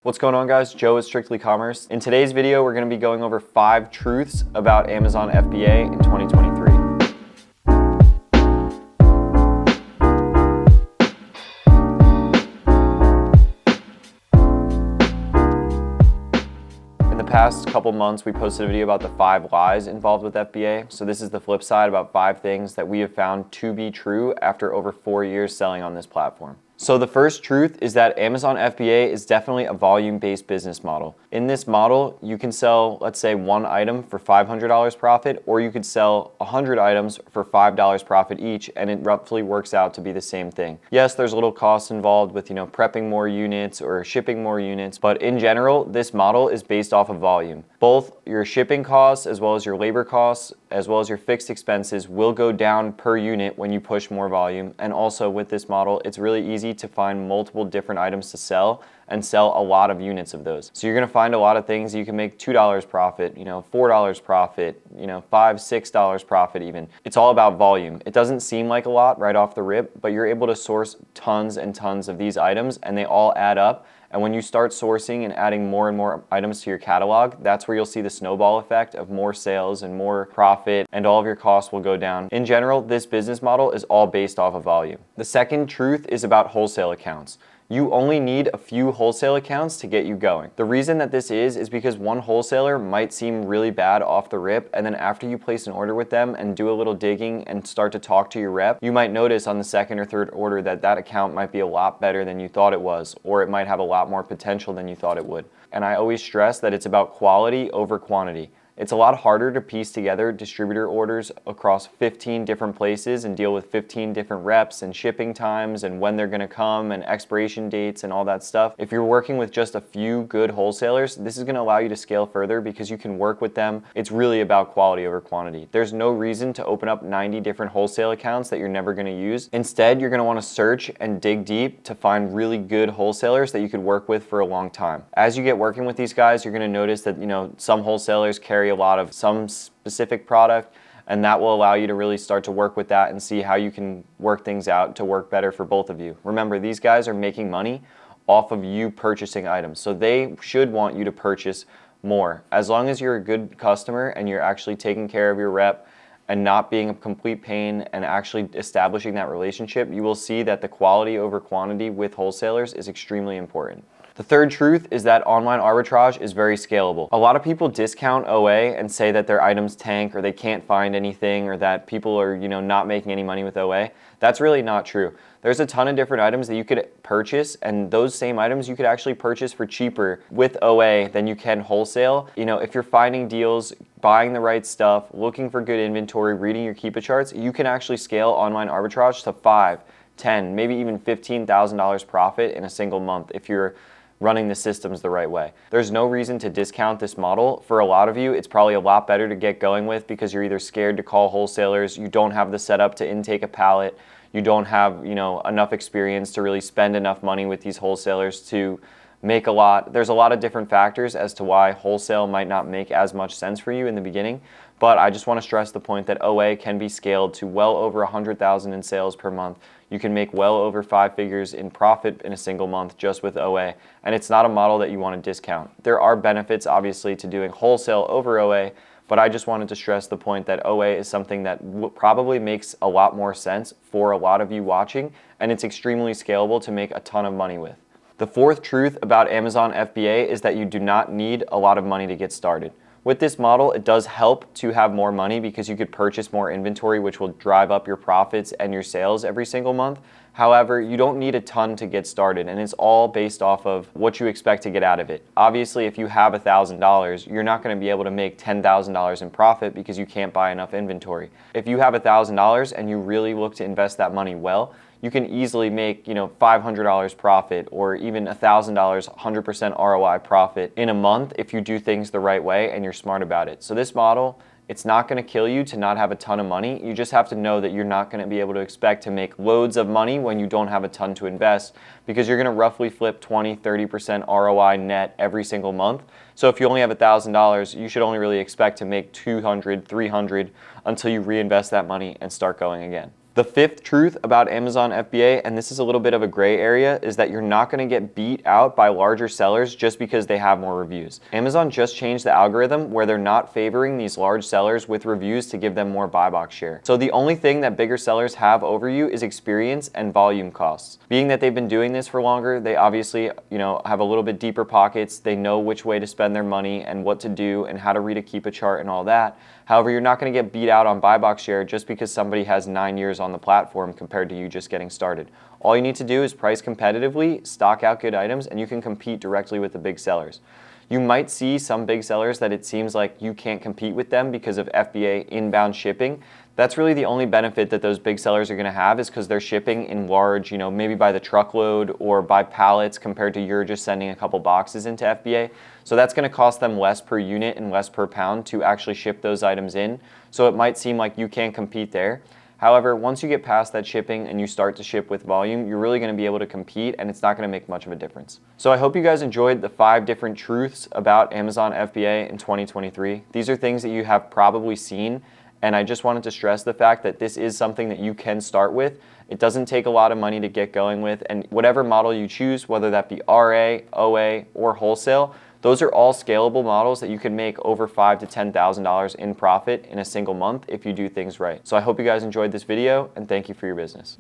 What's going on, guys? Joe with Strictly Commerce. In today's video, we're going to be going over 5 truths about Amazon FBA in 2023. In the past couple months, we posted a video about the 5 lies involved with FBA. So this is the flip side about 5 things that we have found to be true after over 4 years selling on this platform. So the first truth is that Amazon FBA is definitely a volume-based business model. In this model, you can sell, let's say, 1 item for $500 profit, or you could sell 100 items for $5 profit each, and it roughly works out to be the same thing. Yes, there's a little cost involved with, prepping more units or shipping more units, but in general, this model is based off of volume. Both your shipping costs, as well as your labor costs, as well as your fixed expenses will go down per unit when you push more volume. And also with this model, it's really easy to find multiple different items to sell and sell a lot of units of those. So you're gonna find a lot of things you can make $2 profit, $4 profit, $5, $6 profit even. It's all about volume. It doesn't seem like a lot right off the rip, but you're able to source tons and tons of these items and they all add up. And when you start sourcing and adding more and more items to your catalog, that's where you'll see the snowball effect of more sales and more profit, and all of your costs will go down. In general, this business model is all based off of volume. The second truth is about wholesale accounts. You only need a few wholesale accounts to get you going. The reason that this is because one wholesaler might seem really bad off the rip, and then after you place an order with them and do a little digging and start to talk to your rep, you might notice on the second or third order that that account might be a lot better than you thought it was, or it might have a lot more potential than you thought it would. And I always stress that it's about quality over quantity. It's a lot harder to piece together distributor orders across 15 different places and deal with 15 different reps and shipping times and when they're gonna come and expiration dates and all that stuff. If you're working with just a few good wholesalers, this is gonna allow you to scale further because you can work with them. It's really about quality over quantity. There's no reason to open up 90 different wholesale accounts that you're never gonna use. Instead, you're gonna wanna search and dig deep to find really good wholesalers that you could work with for a long time. As you get working with these guys, you're gonna notice that, some wholesalers carry a lot of some specific product, and that will allow you to really start to work with that and see how you can work things out to work better for both of you. Remember, these guys are making money off of you purchasing items, so they should want you to purchase more. As long as you're a good customer and you're actually taking care of your rep and not being a complete pain and actually establishing that relationship, you will see that the quality over quantity with wholesalers is extremely important. The third truth is that online arbitrage is very scalable. A lot of people discount OA and say that their items tank or they can't find anything or that people are, not making any money with OA. That's really not true. There's a ton of different items that you could purchase, and those same items you could actually purchase for cheaper with OA than you can wholesale. If you're finding deals, buying the right stuff, looking for good inventory, reading your Keepa charts, you can actually scale online arbitrage to $5, $10, maybe even $15,000 profit in a single month if you're running the systems the right way. There's no reason to discount this model. For a lot of you, it's probably a lot better to get going with because you're either scared to call wholesalers, you don't have the setup to intake a pallet, you don't have, enough experience to really spend enough money with these wholesalers to make a lot. There's a lot of different factors as to why wholesale might not make as much sense for you in the beginning, but I just want to stress the point that OA can be scaled to well over 100,000 in sales per month. You can make well over 5 figures in profit in a single month just with OA, and it's not a model that you want to discount. There are benefits, obviously, to doing wholesale over OA, but I just wanted to stress the point that OA is something that probably makes a lot more sense for a lot of you watching, and it's extremely scalable to make a ton of money with. The fourth truth about Amazon FBA is that you do not need a lot of money to get started. With this model, it does help to have more money because you could purchase more inventory, which will drive up your profits and your sales every single month. However, you don't need a ton to get started, and it's all based off of what you expect to get out of it. Obviously, if you have $1,000, you're not going to be able to make $10,000 in profit because you can't buy enough inventory. If you have $1,000 and you really look to invest that money well, you can easily make, $500 profit or even $1,000 100% ROI profit in a month if you do things the right way and you're smart about it. So this model, it's not going to kill you to not have a ton of money. You just have to know that you're not going to be able to expect to make loads of money when you don't have a ton to invest, because you're going to roughly flip 20-30% ROI net every single month. So if you only have $1,000, you should only really expect to make $200, $300 until you reinvest that money and start going again. The fifth truth about Amazon FBA, and this is a little bit of a gray area, is that you're not going to get beat out by larger sellers just because they have more reviews. Amazon just changed the algorithm where they're not favoring these large sellers with reviews to give them more buy box share. So the only thing that bigger sellers have over you is experience and volume costs. Being that they've been doing this for longer, they obviously, have a little bit deeper pockets. They know which way to spend their money and what to do and how to read a Keepa chart and all that. However, you're not going to get beat out on buy box share just because somebody has 9 years on the platform compared to you just getting started. All you need to do is price competitively, stock out good items, and you can compete directly with the big sellers. You might see some big sellers that it seems like you can't compete with them because of FBA inbound shipping. That's really the only benefit that those big sellers are going to have, is because they're shipping in large, maybe by the truckload or by pallets compared to you're just sending a couple boxes into FBA. So that's going to cost them less per unit and less per pound to actually ship those items in. So it might seem like you can't compete there. However, once you get past that shipping and you start to ship with volume, you're really going to be able to compete, and it's not going to make much of a difference. So I hope you guys enjoyed the 5 different truths about Amazon FBA in 2023. These are things that you have probably seen, and I just wanted to stress the fact that this is something that you can start with. It doesn't take a lot of money to get going with, and whatever model you choose, whether that be RA, OA, or wholesale, those are all scalable models that you can make over $5,000 to $10,000 in profit in a single month if you do things right. So I hope you guys enjoyed this video, and thank you for your business.